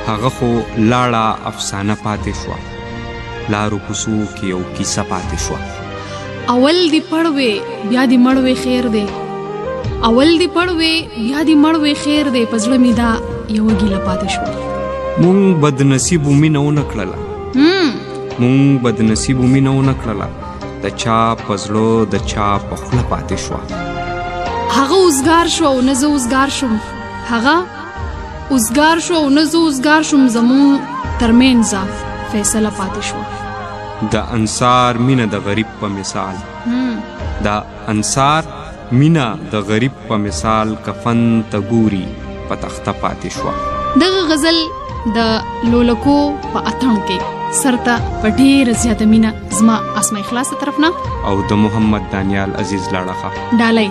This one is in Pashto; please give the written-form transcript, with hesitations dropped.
هغه خو لاړه افسانه پاتې شوه، لارو کوڅو کې یو کیسه پاتې شوه. اول دی پړوې بیا دی مړوې خیر دی، اول دی پړوې بیا دی مړوې خیر دی، په زړه مې دا یوه ګیله پاتې شوه. مونږ بدنصیبو مینه ونه کړله، مونږ بدنصیبو مینه ونه کړله، د چا په زړه د چا په خوله پاتې شوه. هغه اوزګار شو او نه زه اوزګار شوم، هغه اوزګار شو او نه زه اوزګار شوم، زمونږ ترمنځ فیصله پاتې شوه. د انصار مینه د غریب په مثال، د انصار مینه د غریب په مثال، کفن ته ګوري په تخته پاتې شوه. دغه غزل د لولکو په اتڼ کې سرته په ډېره زیاته مینه زما اسماء اخلاص طرف نه او د محمد دانیال عزیز لاړه ډالۍ